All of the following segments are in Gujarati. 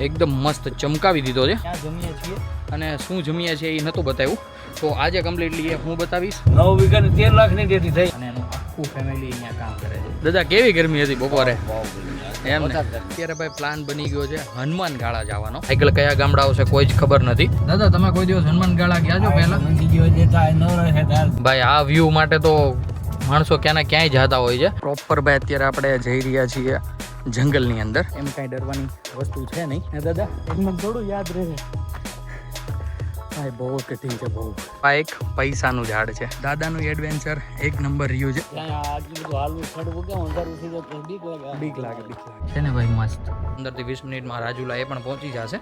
એકદમ મસ્ત ચમકાવી દીધો છે. ક્યાં જમીએ છીએ અને શું જમીએ છીએ એ નહોતું બતાવ્યું, તો આજે કમ્પ્લીટલી એ હું બતાવીશ. 9 વીઘાની 13 લાખની ડેટી થઈ અને એનું આખું ફેમિલી અહીંયા કામ કરે છે. દાદા કેવી ગરમી હતી બપોરે? એમ ને અત્યારે ભાઈ પ્લાન બની ગયો છે હનુમાન ગાળા જવાનો. આગળ કયા ગામડા આવશે કોઈ જ ખબર નથી. દાદા તમે કોઈ દિવસ હનુમાન ગાળા ગયા છો પહેલા? ભાઈ આ વ્યૂ માટે તો માણસો ક્યાં ને ક્યાંય જતા હોય છે. પ્રોપર ભાઈ અત્યારે આપણે જઈ રહ્યા છીએ જંગલની અંદર. એમ કાંઈ ડરવાની વસ્તુ છે નહીં હે દાદા? એમ થોડું યાદ રહે ભાઈ, બહુ કઠિન છે બહુ. આ એક પૈસાનું ઝાડ છે. દાદાનું એડવેન્ચર એક નંબર રહ્યું છે. બીક લાગે છે ને ભાઈ, મસ્ત. 15 થી 20 મિનિટમાં રાજુલા એ પણ પહોંચી જશે.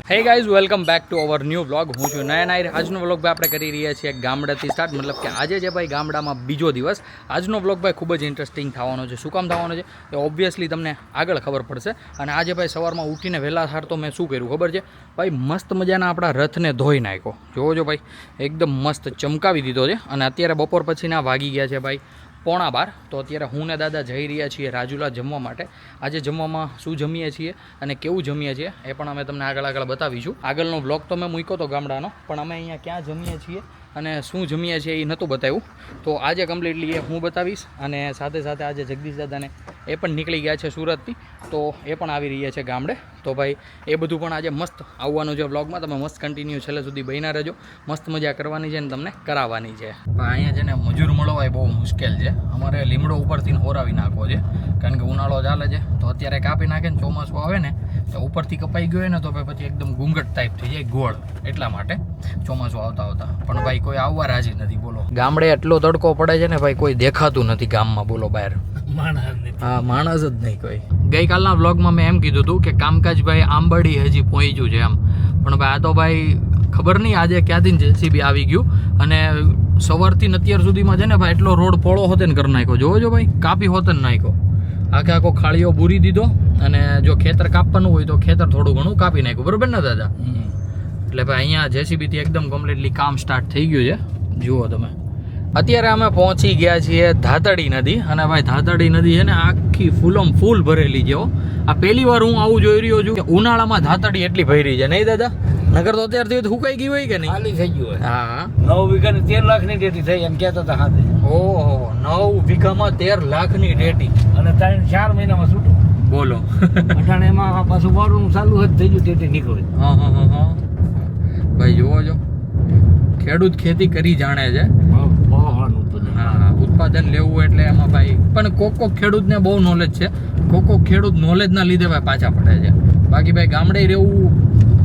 Hey guys, welcome back to our new vlog. હું છું નયન આહિર. આજનો વ્લોગ ભાઈ આપણે કરી રહ્યા છીએ ગામડાથી સ્ટાર્ટ, મતલબ કે આજે છે ભાઈ ગામડામાં બીજો દિવસ. આજનો વ્લોગ ભાઈ ખૂબ જ ઇન્ટરેસ્ટિંગ થવાનો છે. શું કામ થવાનો છે એ ઓબ્વિયસલી તમને આગળ ખબર પડશે. અને આજે ભાઈ સવારમાં ઉઠીને વહેલા સાર તો મેં શું કર્યું ખબર છે ભાઈ? મસ્ત મજાના આપણા રથને ધોઈ નાખ્યો. જોવો જો ભાઈ, એકદમ મસ્ત ચમકાવી દીધો છે. અને અત્યારે બપોર પછીના વાગી ગયા છે ભાઈ 11:15. તો અત્યારે હું ને દાદા જઈ રહ્યા છીએ રાજુલા જમવા માટે. આજે જમવામાં શું જમીએ છીએ અને કેવું જમીએ છીએ એ પણ અમે તમને આગળ બતાવીશું. આગળનો બ્લોગ તો મેં મૂક્યો હતો ગામડાનો, પણ અમે અહીંયા ક્યાં જમીએ છીએ અને શું જમીએ છીએ એ નહોતું બતાવ્યું, તો આજે કમ્પ્લીટલી એ હું બતાવીશ. અને સાથે સાથે આજે જગદીશ દાદાને એ પણ નીકળી ગયા છે સુરતથી, તો એ પણ આવી રહ્યા છે ગામડે. તો ભાઈ એ બધું પણ આજે મસ્ત આવવાનું છે વ્લોગમાં. તમે મસ્ત કન્ટિન્યુ છેલ્લે સુધી બન્યા રહેજો. મસ્ત મજા કરવાની છે ને તમને કરાવવાની છે. અહીંયા છે ને મજૂર મળવા એ બહુ મુશ્કેલ છે. અમારે લીમડો ઉપરથી હોરાવી નાખવો છે, કારણ કે ઉનાળો ચાલે છે. તો અત્યારે કાપી નાખે ને ચોમાસું આવે ને તો ઉપરથી કપાઈ ગયો હોય ને તો પછી એકદમ ગુંગટ ટાઈપ થઈ જાય ગોળ. એટલા માટે ચોમાસું આવતા પણ ભાઈ કોઈ આવવા રાજી નથી. બોલો, ગામડે એટલો તડકો પડે છે ને ભાઈ, કોઈ દેખાતું નથી ગામમાં. બોલો, બહાર હા માણસ જ નહીં કોઈ. ગઈકાલના વ્લોગમાં મેં એમ કીધું હતું કે કામકાજ ભાઈ આંબડી હજી પહોંચ્યું છે એમ, પણ ભાઈ આ તો ભાઈ ખબર નહીં આજે ક્યાંથી જેસીબી આવી ગયું. અને સવારથી અત્યાર સુધીમાં છે ને ભાઈ એટલો રોડ પોળો હોતે ને કરી નાખ્યો. જોવો જો ભાઈ, કાપી હોતે ને નાખ્યો. આખો ખાળીઓ બૂરી દીધો. અને જો ખેતર કાપવાનું હોય તો ખેતર થોડું ઘણું કાપી નાખ્યું. બરોબર ને દાદા? એટલે ભાઈ અહીંયા જેસીબીથી એકદમ કમ્પ્લીટલી કામ સ્ટાર્ટ થઈ ગયું છે. જુઓ તમે, અત્યારે અમે પહોંચી ગયા છીએ ધાતડી નદી. અને ભાઈ ધાતડી નદી છે ને આખી ફૂલમ ફૂલ ભરેલી છે. આ પહેલી વાર હું આવું જોઈ રહ્યો છું કે ઉનાળામાં ધાતડી એટલી ભરી છે. નહીં દાદા? નગર તો અત્યારથી સુકાઈ ગઈ હોય કે નહીં? ખાલી થઈ ગયું હોય. હા, 9 વીઘાની 13 લાખની ડેટી થઈ એમ કહેતા હતા હાથે. ઓહો, 9 વીઘામાં 13 લાખની ડેટી. અને 3-4 મહિનામાં છૂટું. બોલો, અટાણે એમાં પાછું વાળું ચાલુ જ થઈ ગયું, ડેટી નીકળી. હા ભાઈ જુઓ છો, ખેડૂત ખેતી કરી જાણે છે. હા, ઉત્પાદન લેવું એટલે એમાં ભાઈ પણ કોક ખેડૂતને બહુ નોલેજ છે. કોક ખેડૂત નોલેજના લીધે ભાઈ પાછા પડે છે. બાકી ભાઈ ગામડે રહેવું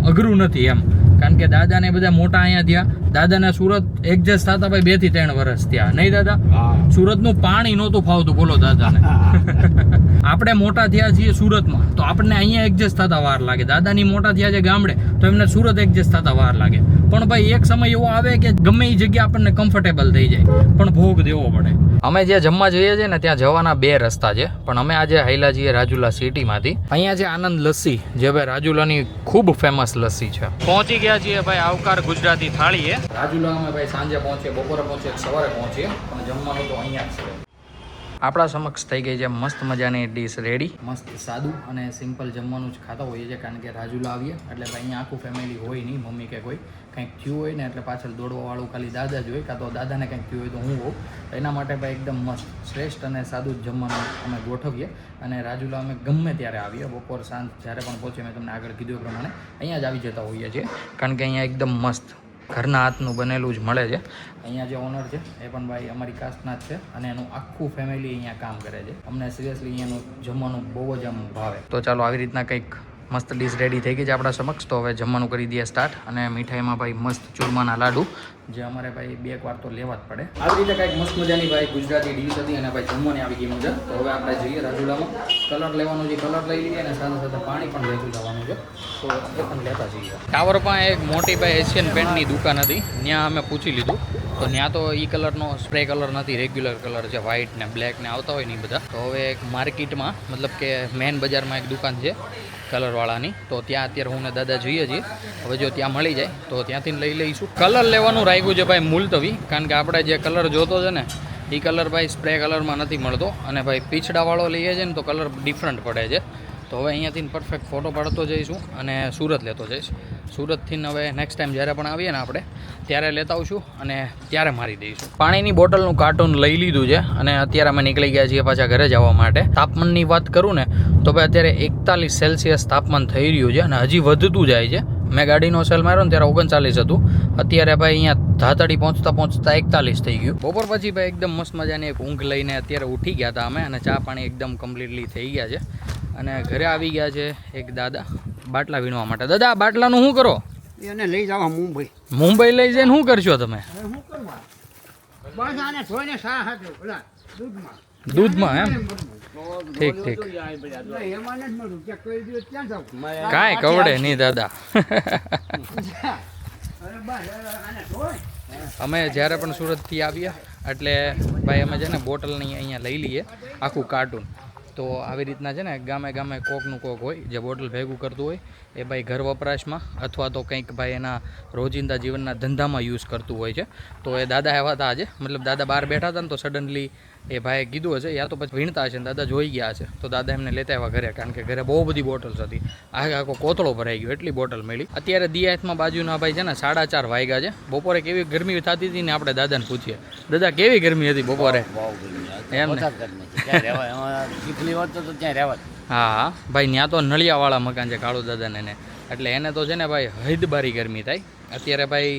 અઘરું નથી એમ, કારણ કે દાદાને બધા મોટા અહીંયા થયા. દાદાને સુરત એડજસ્ટ થતા ભાઈ 2 થી 3 વર્ષ થયા. નહીં દાદા? સુરતનું પાણી નહોતું ફાવતું. બોલો દાદાને. આપણે મોટા થયા છીએ સુરતમાં તો આપણને અહીંયા એડજસ્ટ થતા વાર લાગે. દાદાની મોટા થયા છે ગામડે તો એમને સુરત એડજસ્ટ થતા વાર લાગે. પણ ભાઈ એક સમય એવો આવે કે ગમે એ જગ્યા આપણને કમ્ફર્ટેબલ થઈ જાય, પણ ભોગ દેવો પડે. અમે જ્યાં જમવા જઈએ છીએ ને ત્યાં જવાના 2 રસ્તા છે, પણ અમે આજે હાઈલા છીએ રાજુલા સિટીમાંથી. અહીંયા છે આનંદ લસ્સી, જે ભાઈ રાજુલાની ખૂબ ફેમસ લસ્સી છે. પહોંચી ગયા છીએ ભાઈ આવકાર ગુજરાતી થાળીએ. રાજુલા અમે ભાઈ સાંજે પહોંચીએ, બપોરે પહોંચીએ, સવારે પહોંચીએ, પણ જમવાનું તો અહીંયા જ છે. આપણા સમક્ષ થઈ ગઈ છે મસ્ત મજાની ડીશ રેડી. મસ્ત સાદું અને સિમ્પલ જમવાનું જ ખાતા હોઈએ છીએ, કારણ કે રાજુલા આવીએ એટલે ભાઈ અહીંયા આખું ફેમિલી હોય નહીં. મમ્મી કે કોઈ કંઈક થયું હોય ને એટલે પાછળ દોડવાવાળું ખાલી દાદા જ હોય, કાં તો દાદાને કંઈક થયું હોય તો હું હોઉં. એના માટે ભાઈ એકદમ મસ્ત શ્રેષ્ઠ અને સાદું જ જમવાનું અમે ગોઠવીએ. અને રાજુલા અમે ગમે ત્યારે આવીએ, બપોર સાંજ જ્યારે પણ પહોંચીએ, મેં તમને આગળ કીધું એ પ્રમાણે અહીંયા જ આવી જતા હોઈએ છીએ, કારણ કે અહીંયા એકદમ મસ્ત ઘરના હાથનું બનેલું જ મળે છે. અહીંયા જે ઓનર છે એ પણ ભાઈ અમારી કાસ્ટના જ છે, અને એનું આખું ફેમિલી અહીંયા કામ કરે છે. અમને સિરિયસલી અહીંયાનું જમવાનું બહુ જ આમ ભાવે. તો ચાલો, આવી રીતના કંઈક મસ્ત ડીશ રેડી થઈ ગઈ છે આપણા સમક્ષ. તો હવે જમવાનું કરી દઈએ સ્ટાર્ટ. અને મીઠાઈમાં ભાઈ મસ્ત ચૂરમાના લાડુ, જે અમારે ભાઈ 2 વાર તો લેવા જ પડે. આવી રીતે કંઈક મસ્ત મજાની ભાઈ ગુજરાતી ડીશ હતી, અને ભાઈ જમવાની આવી ગઈ મજા. તો હવે આપણે જઈએ રાજુલામાં, કલર લેવાનો છે, કલર લઈ લઈએ, અને સાથે સાથે પાણી પણ લેતું જવાનું છે, તો એ પણ લેતા જઈએ. ટાવર પર એક મોટી ભાઈ એશિયન પેન્ટની દુકાન હતી, ત્યાં અમે પૂછી લીધું તો ત્યાં તો એ કલરનો સ્પ્રે કલર નથી, રેગ્યુલર કલર છે, વ્હાઇટ ને બ્લેક ને આવતા હોય ને એ બધા. તો હવે એક માર્કેટમાં, મતલબ કે મેઇન બજારમાં એક દુકાન છે કલરવાળાની, તો ત્યાં અત્યારે હું ને દાદા જોઈએ છીએ. હવે જો ત્યાં મળી જાય તો ત્યાંથી લઈ લઈશું. કલર લેવાનું રાખ્યું છે ભાઈ મુલતવી, કારણ કે આપણે જે કલર જોતો છે ને એ કલર ભાઈ સ્પ્રે કલરમાં નથી મળતો. અને ભાઈ પીછડાવાળો લઈએ છીએ ને તો કલર ડિફરન્ટ પડે છે. તો હવે અહીંયાથી પરફેક્ટ ફોટો પાડતો જઈશું અને સુરત લેતો જઈશ. સુરતથી હવે નેક્સ્ટ ટાઈમ જ્યારે પણ આવીએ ને આપણે ત્યારે લેતા આવશું અને ત્યારે મારી દઈશું. પાણીની બોટલનું કાર્ટૂન લઈ લીધું છે અને અત્યારે અમે નીકળી ગયા છીએ પાછા ઘરે જવા માટે. તાપમાનની વાત કરું ને તો ભાઈ અત્યારે 41 સેલ્સિયસ તાપમાન થઈ રહ્યું છે અને હજી વધતું જાય છે. મેં ગાડીનો સેલ માર્યો ને ત્યારે 39 હતું. અત્યારે ભાઈ અહીંયા ધાતડી પહોંચતા 41 થઈ ગયું. બપોર પછી ભાઈ એકદમ મસ્ત મજાની એક ઊંઘ લઈને અત્યારે ઉઠી ગયા હતા અમે અને ચા પાણી એકદમ કમ્પ્લીટલી થઈ ગયા છે અને ઘરે આવી ગયા છે એક દાદા બાટલા વીણવા માટે. દાદા બાટલાનું શું કરો? એને લઈ જવા મુંબઈ. મુંબઈ લઈ જઈને શું કરશો તમે? શું કરવા? બસ આને ધોઈને શા હાથે ઓલા દૂધમાં. દૂધમાં એમ? ઠીક ઠીક. એમાં નથી મળ્યું કે કોઈ દિવસ ક્યાં જાવ? કાંઈ કવડે નહીં દાદા. અરે બસ આને ધોય. અમે જ્યારે પણ સુરતથી આવ્યા એટલે ભાઈ અમે છે ને બોટલની અહીંયા લઈ લઈએ આખું કાર્ટૂન. તો આવી રીતના છે ને ગામે ગામે કોકનું કોક હોય જે બોટલ ભેગું કરતું હોય એ ભાઈ ઘર વપરાશમાં અથવા તો કંઈક ભાઈ એના રોજિંદા જીવનના ધંધામાં યુઝ કરતું હોય છે. તો એ દાદા આવ્યા હતા આજે, મતલબ દાદા બહાર બેઠા હતા ને તો સડનલી એ ભાઈએ કીધું હશે યા તો પછી વીણતા હશે ને દાદા જોઈ ગયા હશે તો દાદા એમને લેતા આવ્યા ઘરે, કારણ કે ઘરે બહુ બધી બોટલ્સ હતી. આખો કોથળો ભરાઈ ગયો એટલી બોટલ મળી. અત્યારે દિયાતમાં બાજુના ભાઈ છે ને 4:30 વાગ્યા છે. બપોરે કેવી ગરમી થતી હતી ને આપણે દાદાને પૂછીએ. દાદા કેવી ગરમી હતી બપોરે? એમ ને? હા હા ભાઈ, ત્યાં તો નળિયાવાળા મકાન છે કાળુ દાદાને ને, એટલે એને તો છે ને ભાઈ હૈદબારી ગરમી થાય. અત્યારે ભાઈ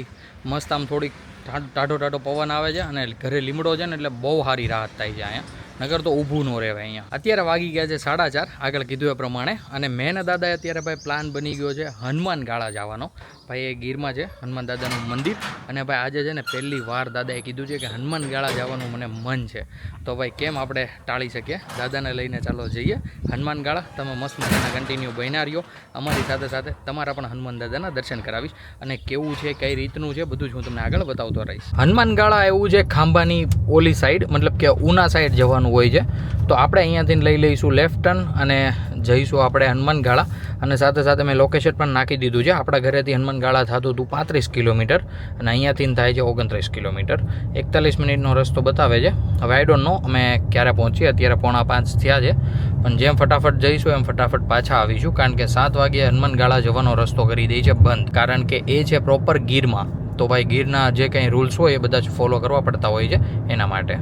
મસ્ત આમ થોડીક ટાઢો પવન આવે છે અને ઘરે લીમડો છે ને એટલે બહુ સારી રાહત થાય છે અહીંયા. નગર તો ઊભું ન રહેવાય અહીંયા. અત્યારે વાગી ગયા છે 4:30 આગળ કીધું એ પ્રમાણે. અને મેન દાદાએ અત્યારે ભાઈ પ્લાન બની ગયો છે હનુમાન ગાળા જવાનો. ભાઈ એ ગીરમાં છે હનુમાન દાદાનું મંદિર અને ભાઈ આજે છે ને પહેલી વાર દાદાએ કીધું છે કે હનુમાન ગાળા જવાનું મને મન છે. તો ભાઈ કેમ આપણે ટાળી શકીએ? દાદાને લઈને ચાલો જઈએ હનુમાન ગાળા. તમે મસ્ત મજાના કન્ટિન્યુ બન્યા રહ્યો અમારી સાથે સાથે. તમારા પણ હનુમાન દાદાના દર્શન કરાવીશ અને કેવું છે કઈ રીતનું છે બધું જ હું તમને આગળ બતાવતો રહીશ. હનુમાન ગાળા એવું છે ખાંભાની ઓલી સાઈડ, મતલબ કે ઉના સાઈડ જવાનું હોય છે. તો આપણે અહીંયાથી લઈ લઈશું લેફ્ટ ટર્ન અને જઈશું આપણે હનુમાન ગાળા. અને સાથે સાથે મેં લોકેશન પણ નાખી દીધું છે. આપણા ઘરેથી હનુમાન ગાળા થતું હતું 35 કિલોમીટર અને અહીંયાથી થાય છે 29 કિલોમીટર. 41 મિનિટનો રસ્તો બતાવે છે. હવે આઈ ડોન્ટ નો અમે ક્યારે પહોંચીએ. અત્યારે 4:45 થયા છે, પણ જેમ ફટાફટ જઈશું એમ ફટાફટ પાછા આવીશું, કારણ કે 7 વાગ્યે હનુમાન ગાળા જવાનો રસ્તો કરી દે છે બંધ, કારણ કે એ છે પ્રોપર ગીરમાં. તો ભાઈ ગીરના જે કંઈ રૂલ્સ હોય એ બધા જ ફોલો કરવા પડતા હોય છે એના માટે.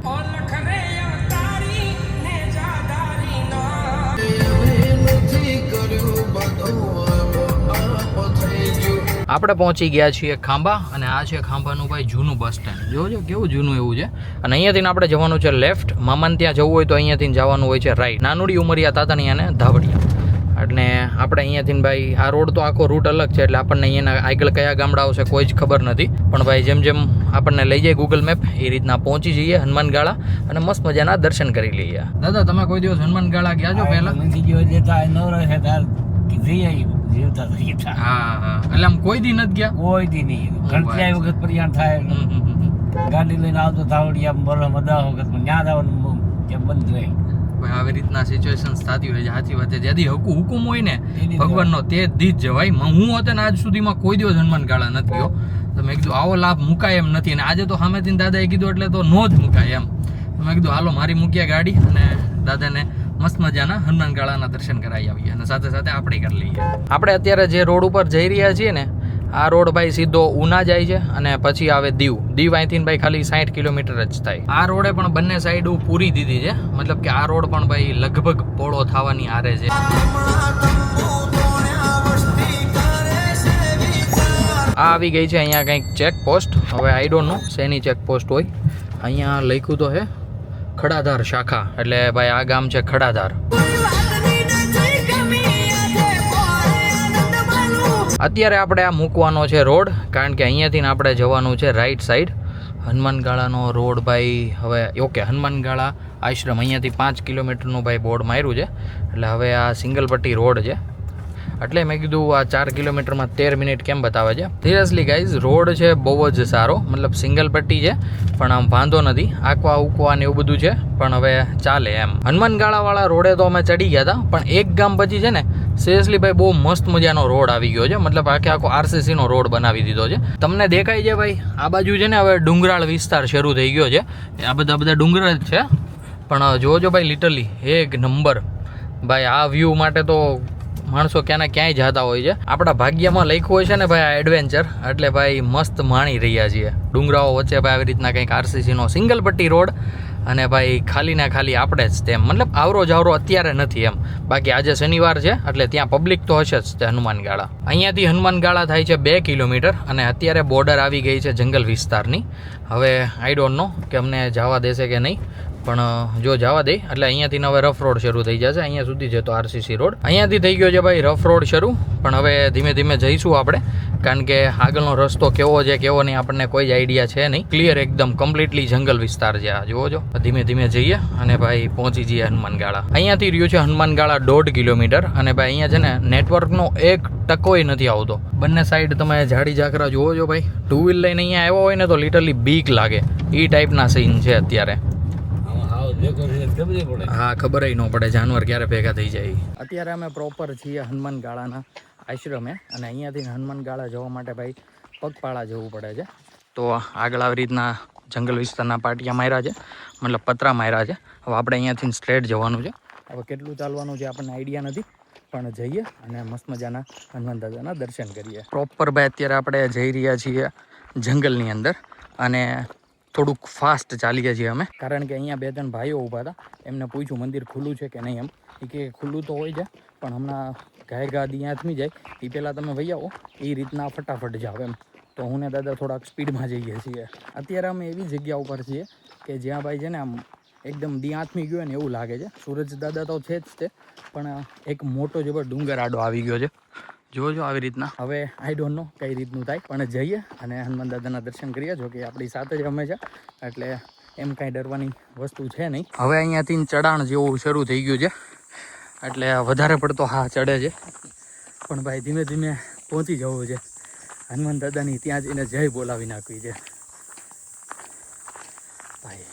આપણે પહોંચી ગયા છીએ ખાંભા અને આ છે ખાંભાનું ભાઈ જૂનું બસ સ્ટેન્ડ. જોજો કેવું જૂનું એવું છે. અને અહીંયાથી આપણે જવાનું છે લેફ્ટ. મામાને ત્યાં જવું હોય તો અહીંયાથી જવાનું હોય છે રાઈટ. નાનુડી ઉમરિયા તાતાણીયા ને ધાવડિયા. એટલે આપણે અહીંયાથી ભાઈ આ રોડ તો આખો રૂટ અલગ છે એટલે આપણને અહીંયાના આગળ કયા ગામડાઓ છે કોઈ જ ખબર નથી. પણ ભાઈ જેમ જેમ આપણને લઈ જાય ગૂગલ મેપ એ રીતના પહોંચી જઈએ હનુમાન ગાળા અને મસ્ત મજાના દર્શન કરી લઈએ. દાદા તમે કોઈ દિવસ હનુમાન ગાળા ગયા છો પહેલા? હા હા, એટલે આમ કોઈ દી નથી ગયા? કોઈ દી નહીં. ઘણી વખત પર્યાણ થાય. ગાડી લઈને આવતો ધાવડિયા બરો બધા વખત ત્યાં જવાનું કેમ બંધ રહે. આવી રીતના સિચ્યુએશન્સ થતી હોય છે. સાચી વાત છે. જ્યાંથી હુકુમ હોય ને ભગવાનનો તે દી જ જવાય. હું હતો ને આજ સુધીમાં કોઈ દિવસ હનુમાન ગાળા નથી ગયો. તો મેં કીધું આવો લાભ મુકાય એમ નથી, અને આજે તો સામેથી દાદાએ કીધું એટલે તો નો જ મુકાય એમ. મેં કીધું હાલો મારી મૂક્યા ગાડી અને દાદાને મસ્ત મજાના હનુમાન ગાળાના દર્શન કરાવી આવીએ અને સાથે સાથે આપણે કરી લઈએ. આપણે અત્યારે જે રોડ ઉપર જઈ રહ્યા છીએ ને આ રોડ ભાઈ સીધો ઉના જાય છે અને પછી આવે દીવ. દીવ અહીંથી ભાઈ ખાલી 60 કિલોમીટર જ થાય. આ રોડે પણ બંને સાઈડ પૂરી દીધી છે, મતલબ કે આ રોડ પણ ભાઈ લગભગ પોળો થવાની આરે છે. આ આવી ગઈ છે અહીંયા કંઈક ચેકપોસ્ટ. હવે આઈ ડોન્ટ નો શેની ચેકપોસ્ટ હોય. અહીંયા લખ્યું તો હે ખડાધાર શાખા, એટલે ભાઈ આ ગામ છે ખડાધાર. અત્યારે આપણે આ મૂકવાનો છે રોડ, કારણ કે અહીંયાથી આપણે જવાનું છે રાઈટ સાઈડ. હનુમાન ગાળાનો રોડ ભાઈ હવે ઓકે. હનુમાન ગાળા આશ્રમ અહીંયાથી 5 કિલોમીટરનું ભાઈ બોર્ડ માર્યું છે, એટલે હવે આ સિંગલ પટ્ટી રોડ છે. એટલે મેં કીધું આ 4 કિલોમીટરમાં 13 મિનિટ કેમ બતાવે છે. સિરિયસલી ગાઈઝ રોડ છે બહુ જ સારો, મતલબ સિંગલ પટ્ટી છે પણ આમ વાંધો નથી. આકવા ઉકવા ને એવું બધું છે પણ હવે ચાલે એમ. હનુમાન ગાળાવાળા રોડે તો અમે ચડી ગયા હતા, પણ એક ગામ પછી છે ને સિરિયસલી ભાઈ બહુ મસ્ત મજાનો રોડ આવી ગયો છે. મતલબ આખો RCC નો રોડ બનાવી દીધો છે. તમને દેખાય છે ભાઈ આ બાજુ છે ને હવે ડુંગરાળ વિસ્તાર શરૂ થઈ ગયો છે. આ બધા ડુંગર જ છે પણ જોજો ભાઈ લિટરલી એક નંબર ભાઈ આ વ્યૂ માટે તો માણસો ક્યાંના ક્યાંય જતા હોય છે. આપણા ભાગ્યમાં લખ્યું હોય છે ને ભાઈ આ એડવેન્ચર, એટલે ભાઈ મસ્ત માણી રહ્યા છીએ. ડુંગરાઓ વચ્ચે ભાઈ આવી રીતના કંઈક આરસીસીનો સિંગલ પટ્ટી રોડ, અને ભાઈ ખાલી ને ખાલી આપણે જ તેમ, મતલબ આવરો જાવરો અત્યારે નથી એમ. બાકી આજે શનિવાર છે એટલે ત્યાં પબ્લિક તો હશે જ. તે હનુમાનગાળા, અહીંયાથી હનુમાનગાળા થાય છે 2 કિલોમીટર, અને અત્યારે બોર્ડર આવી ગઈ છે જંગલ વિસ્તારની. હવે આઈ ડોન્ટ નો કે અમને જવા દેશે કે નહીં, પણ જો જવા દે એટલે અહીંયાથી હવે રફ રોડ શરૂ થઈ જશે. અહીંયા સુધી જતો આરસીસી રોડ, અહીંયાથી થઈ ગયો છે ભાઈ રફ રોડ શરૂ. પણ હવે ધીમે ધીમે જઈશું આપણે, કારણ કે આગળનો રસ્તો કેવો છે કેવો નહીં આપણને કોઈ જ આઈડિયા છે નહીં. ક્લિયર એકદમ કમ્પ્લીટલી જંગલ વિસ્તાર છે આ, જુઓ છો. ધીમે ધીમે જઈએ અને ભાઈ પહોંચી જઈએ હનુમાનગાળા. અહીંયાથી રહ્યું છે હનુમાનગાળા 1.5 કિલોમીટર, અને ભાઈ અહીંયા છે ને નેટવર્કનો 1% નથી આવતો. બંને સાઈડ તમે ઝાડી ઝાકરા જુઓ છો ભાઈ. 2 વ્હીલ લઈને અહીંયા આવ્યો હોય ને તો લિટરલી બીક લાગે, એ ટાઈપના સીન છે અત્યારે. હા, ખબર ન પડે જાનવર ક્યારે ભેગા થઈ જાય. અત્યારે અમે પ્રોપર છીએ હનુમાનગાળાના આશ્રમે, અને અહીંયાથી હનુમાનગાળા જવા માટે ભાઈ પગપાળા જવું પડે છે. તો આગળ આવી રીતના જંગલ વિસ્તારના પાટિયા માર્યા છે, મતલબ પતરા માર્યા છે. હવે આપણે અહીંયાથી સ્ટ્રેટ જવાનું છે. હવે કેટલું ચાલવાનું છે આપણને આઈડિયા નથી, પણ જઈએ અને મસ્ત મજાના હનુમાન દાદાના દર્શન કરીએ. પ્રોપર ભાઈ અત્યારે આપણે જઈ રહ્યા છીએ જંગલની અંદર, અને થોડુંક ફાસ્ટ ચાલીએ છીએ અમે, કારણ કે અહીંયા 2-3 ભાઈઓ ઊભા હતા. એમને પૂછ્યું મંદિર ખુલ્લું છે કે નહીં, એમ એ કે ખુલ્લું તો હોય છે, પણ હમણાં ગાય ગાદી હાથમી જાય એ પહેલાં તમે વહી આવો, એ રીતના ફટાફટ જાઓ એમ. તો હું ને દાદા થોડાક સ્પીડમાં જઈએ છીએ. અત્યારે અમે એવી જગ્યા ઉપર છીએ કે જ્યાં ભાઈ છે ને આમ એકદમ દી આથમી ગયો ને એવું લાગે છે. સૂરજ દાદા તો છે જ તે, પણ એક મોટો જબર ડુંગર આડો આવી ગયો છે, જોજો આવી રીતના. હવે આઈ ડોન્ટ નો કઈ રીતનું થાય, પણ જઈએ અને હનુમાન દાદાના દર્શન કરીએ. જો કે આપણી સાથે જ હંમેશા, એટલે એમ કાંઈ ડરવાની વસ્તુ છે નહીં. હવે અહીંયાથી ચઢાણ જેવું શરૂ થઈ ગયું છે, એટલે વધારે પડતો હા ચડે છે, પણ ભાઈ ધીમે ધીમે પહોંચી જવું છે. હનુમાન દાદાની ત્યાં જઈને જય બોલાવી નાખવી છે ભાઈ.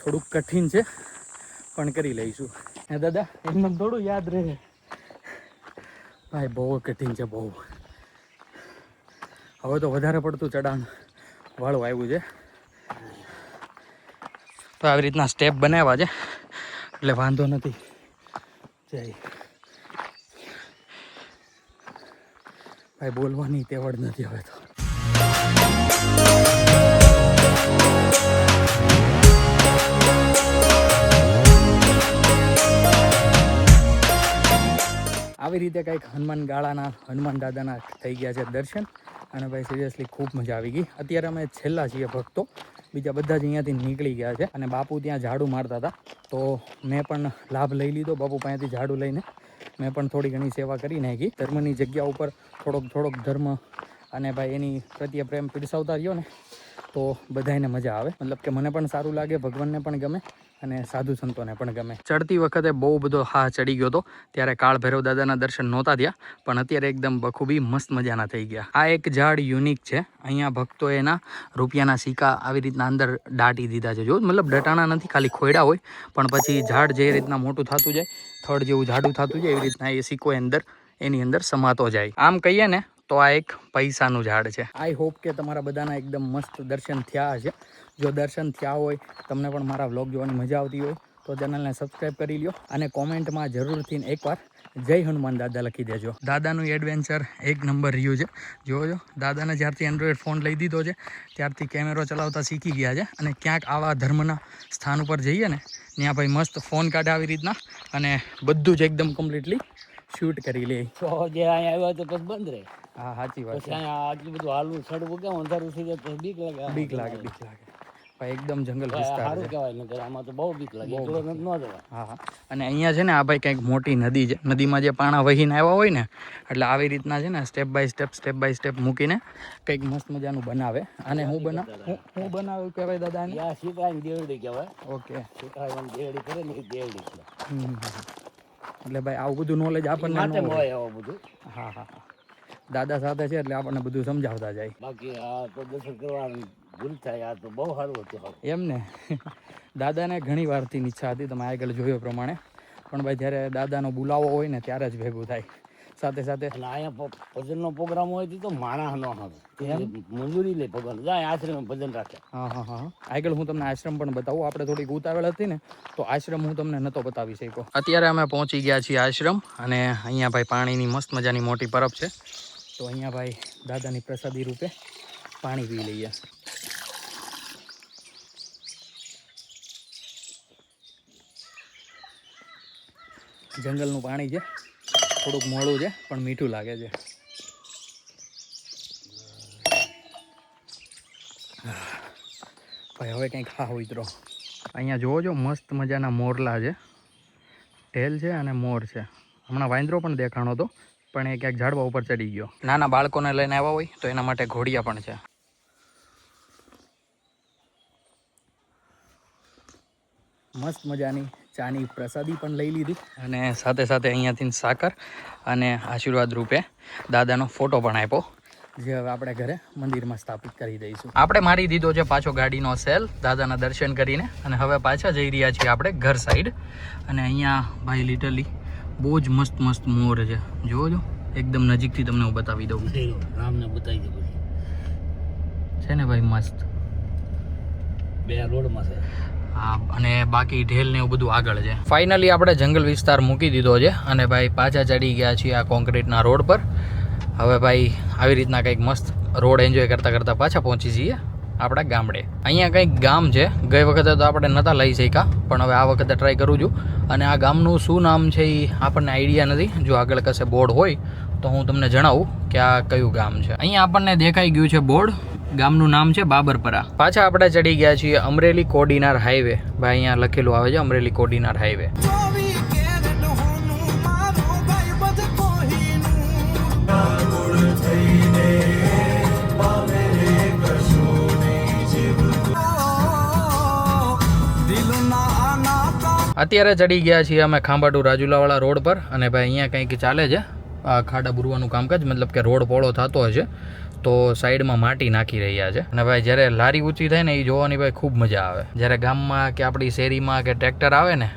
થોડુંક કઠિન છે પણ કરી લઈશું. હે દાદા, એમને થોડું યાદ રહે ભાઈ, બહુ કઠિન છે બહુ. હવે તો વધારે પડતું ચઢાણ વાળું આવ્યું છે, તો આવી રીતના સ્ટેપ બનાવ્યા છે એટલે વાંધો નથી. જય ભાઈ, બોલવાની તેવડ નથી હવે તો. આવી રીતે કંઈક હનુમાન ગાળાના હનુમાન દાદાના થઈ ગયા છે દર્શન, અને ભાઈ સિરિયસલી ખૂબ મજા આવી ગઈ. અત્યારે અમે છેલ્લા છીએ ભક્તો, બીજા બધા જ અહીંયાથી નીકળી ગયા છે, અને બાપુ ત્યાં ઝાડુ મારતા હતા, તો મેં પણ લાભ લઈ લીધો બાપુ પાસેથી ઝાડુ લઈને. મેં પણ થોડી ઘણી સેવા કરી નાખી. ધર્મની જગ્યા ઉપર થોડોક ધર્મ અને ભાઈ એની પ્રત્યે પ્રેમ પીરસાવતા રહ્યો ને તો બધાને મજા આવે. મતલબ કે મને પણ સારું લાગે, ભગવાનને પણ ગમે, અને સાધુ સંતોને પણ ગમે. ચડતી વખતે બહુ બધો હા ચડી ગયો હતો, ત્યારે કાળ ભૈરવ દાદાના દર્શન નહોતા થયા, પણ અત્યારે એકદમ બખૂબી મસ્ત મજાના થઈ ગયા. આ એક ઝાડ યુનિક છે, અહીંયા ભક્તો એના રૂપિયાના સિક્કા આવી રીતના અંદર દાટી દીધા છે. જો મતલબ ડટાણા નથી, ખાલી ખોયડા હોય, પણ પછી ઝાડ જે રીતના મોટું થતું જાય, થડ જેવું ઝાડું થતું જાય, એવી રીતના એ સિક્કો એની અંદર સમાતો જાય. આમ કહીએ ને તો આ એક પૈસાનું ઝાડ છે. આઈ હોપ કે તમારા બધાના એકદમ મસ્ત દર્શન થયા હશે. જો દર્શન થયા હોય, તમને પણ મારા વ્લોગ જોવાની મજા આવતી હોય, તો ચેનલને સબસ્ક્રાઈબ કરી લ્યો, અને કોમેન્ટમાં જરૂરથી એકવાર જય હનુમાન દાદા લખી દેજો. દાદાનું એડવેન્ચર એક નંબર રહ્યું છે. જોજો, દાદાને જ્યારથી એન્ડ્રોઈડ ફોન લઈ દીધો છે ત્યારથી કેમેરો ચલાવતા શીખી ગયા છે, અને ક્યાંક આવા ધર્મના સ્થાન ઉપર જઈએ ને ત્યાં ભાઈ મસ્ત ફોન કાઢે આવી રીતના, અને બધું જ એકદમ કમ્પ્લીટલી શૂટ કરી લે. તો જે અહીંયા આવ્યા તો પછી બંધ રહે. હા, સાચી વાત છે. આટલું બધું હાલવું ચડવું કેમ અંધારું થઈ જાય તો બીક લાગે. બીક લાગે ભાઈ, એકદમ જંગલ વિસ્તાર સારું છે. કહેવાય, નકર આમાં તો બહુ બીક લાગે, એકલો ન જવાય. હા, અને અહીંયા છે ને આ ભાઈ કંઈક મોટી નદી છે. નદીમાં જે પાણા વહીને આવ્યા હોય ને, એટલે આવી રીતના છે ને સ્ટેપ બાય સ્ટેપ મૂકીને કંઈક મસ્ત મજાનું બનાવે. અને હું બનાવ્યું કહેવાય દાદા ને? સીતારામ દેવડી કહેવાય. ઓકે, સીતારામ દેવડી કરે ને એ દેવડી છે. એટલે ભાઈ આવું બધું નોલેજ આપણને માટે હોય આવું બધું. હા, દાદા સાથે છે એટલે આપણને બધું સમજાવતા જાય. બાકી આ તો દર્શન કરવાની ભૂલ થાય. આ તો બહુ સારું હતું એમ ને. દાદાને ઘણી વારથી ઈચ્છા હતી, તમે આગળ જોયો પ્રમાણે, પણ ભાઈ જ્યારે દાદાનો બોલાવો હોય ને ત્યારે જ ભેગું થાય. સાથે સાથે અને અહીંયા ભજનનો પ્રોગ્રામ હોય તો માણસ નો આવે મંજૂરી લે ભગવાન જાય આશ્રમ ભજન રાખે. હા. આગળ હું તમને આશ્રમ પણ બતાવું. આપણે થોડીક ઉતાવળ હતી ને તો આશ્રમ હું તમને નતો બતાવી શક્યો. અત્યારે અમે પહોંચી ગયા છીએ આશ્રમ અને અહીંયા ભાઈ પાણીની મસ્ત મજાની મોટી પરબ છે. તો અહીંયા ભાઈ દાદાની પ્રસાદી રૂપે પાણી પી લઈએ. જંગલનું પાણી છે, થોડુંક મોળું છે પણ મીઠું લાગે છે. ભાઈ હવે કંઈક ખાવ ઉતરો. અહીંયા જોવો છો મસ્ત મજાના મોરલા છે, ઢેલ છે અને મોર છે. હમણાં વાંદરો પણ દેખાણો હતો પણ એ ક્યાંક ઝાડવા ઉપર ચડી ગયો. નાના બાળકોને લઈને આવ્યા હોય તો એના માટે ઘોડિયા પણ છે. મસ્ત મજાની ચાની પ્રસાદી પણ લઈ લીધી અને સાથે સાથે અહીંયાથી સાકર અને આશીર્વાદ રૂપે દાદાનો ફોટો પણ આપ્યો, જે હવે આપણે ઘરે મંદિરમાં સ્થાપિત કરી દઈશું. આપણે મારી દીધો છે પાછો ગાડીનો સેલ દાદાના દર્શન કરીને અને હવે પાછા જઈ રહ્યા છીએ આપણે ઘર સાઈડ. અને અહીંયા ભાઈ લિટરલી બહુ જ મસ્ત મસ્ત મોર છે. જોવો છો એકદમ નજીકથી તમને હું બતાવી દઉં. રામને બતાવી દે છે ને ભાઈ મસ્ત. બે રોડમાં છે. હા, અને બાકી ઢેલ ને એવું બધું આગળ છે. ફાઇનલી આપણે જંગલ વિસ્તાર મૂકી દીધો છે અને ભાઈ પાછા ચડી ગયા છીએ આ કોન્ક્રીટના રોડ પર. હવે ભાઈ આવી રીતના કંઈક મસ્ત રોડ એન્જોય કરતાં કરતાં પાછા પહોંચી જઈએ આપણા ગામડે. અહીંયા કંઈક ગામ છે, ગઈ વખતે તો આપણે નહોતા લઈ શક્યા પણ હવે આ વખતે ટ્રાય કરું છું. અને આ ગામનું શું નામ છે એ આપણને આઈડિયા નથી. જો આગળ કશે બોર્ડ હોય તો હું તમને જણાવું કે આ કયું ગામ છે. અહીંયા આપણને દેખાઈ ગયું છે બોર્ડ, ગામનું નામ છે બાબરપરા. પાછા આપણે ચડી ગયા છીએ અમરેલી કોડીનાર હાઈવે. ભાઈ અહીંયા લખેલું આવે છે અમરેલી કોડીનાર હાઈવે. અત્યારે ચડી ગયા છીએ અમે ખાંભાટુ રાજુલાવાળા રોડ પર અને ભાઈ અહીંયા કંઈક ચાલે છે આ ખાડા બુરવાનું કામકાજ, મતલબ કે રોડ પોળો થતો હશે તો સાઈડમાં માટી નાખી રહ્યા છે. અને ભાઈ જ્યારે લારી ઊંચી થાય ને એ જોવાની ભાઈ ખૂબ મજા આવે. જ્યારે ગામમાં કે આપણી શેરીમાં કે ટ્રેક્ટર આવે ને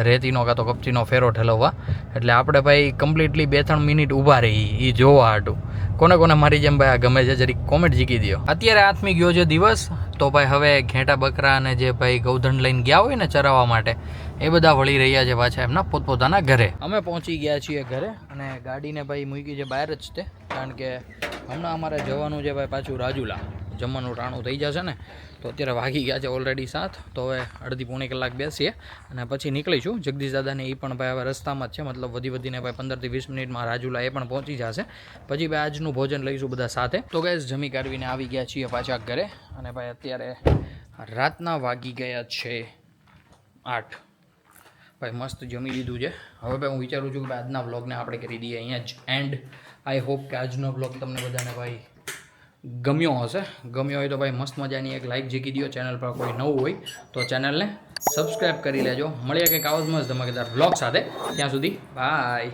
રેતીનો કાં તો કપચીનો ફેરો ઠલવવા, એટલે આપણે ભાઈ કમ્પ્લીટલી 2-3 મિનિટ ઊભા રહી એ જોવા હાટું. કોને કોને મારી જેમ ભાઈ આ ગમે છે જરી કોમેન્ટ જીકી દો. અત્યારે આથમી ગયો છે દિવસ તો ભાઈ હવે ઘેટા બકરા અને જે ભાઈ ગૌધન લઈને ગયા હોય ને ચરાવવા માટે એ બધા વળી રહ્યા છે પાછા એમના પોતપોતાના ઘરે. અમે પહોંચી ગયા છીએ ઘરે અને ગાડીને ભાઈ મૂકી છે બહાર જ તે, કારણ કે હમણાં અમારે જવાનું છે ભાઈ પાછું રાજુલા. જમવાનું ટાણું થઈ જશે ને તો અત્યારે વાગી ગયા છે ઓલરેડી 7, તો હવે અડધી પોણી કલાક બેસીએ અને પછી નીકળીશું. જગદીશ દાદાને એ પણ ભાઈ હવે રસ્તામાં જ છે, મતલબ વધીને ભાઈ 15 થી 20 મિનિટમાં રાજુલા એ પણ પહોંચી જશે. પછી ભાઈ આજનું ભોજન લઈશું બધા સાથે. તો ગાઈસ જમી કાઢવીને આવી ગયા છીએ પાછા ઘરે અને ભાઈ અત્યારે રાતના વાગી ગયા છે 8. ભાઈ મસ્ત જમી લીધું છે. હવે ભાઈ હું વિચારું છું કે ભાઈ આજના વ્લોગને આપણે કરી દઈએ અહીંયા જ એન્ડ. આઈ હોપ કે આજનો વ્લોગ તમને બધાને ભાઈ ગમ્યો હશે. ગમ્યો હોય તો ભાઈ મસ્ત મજાની એક લાઇક જીકી દો. ચેનલ પર કોઈ નવું હોય તો ચેનલને સબસ્ક્રાઈબ કરી લેજો. મળીએ કંઈક આવો જ મસ્ત ધમાકેદાર વ્લોગ સાથે. ત્યાં સુધી બાય.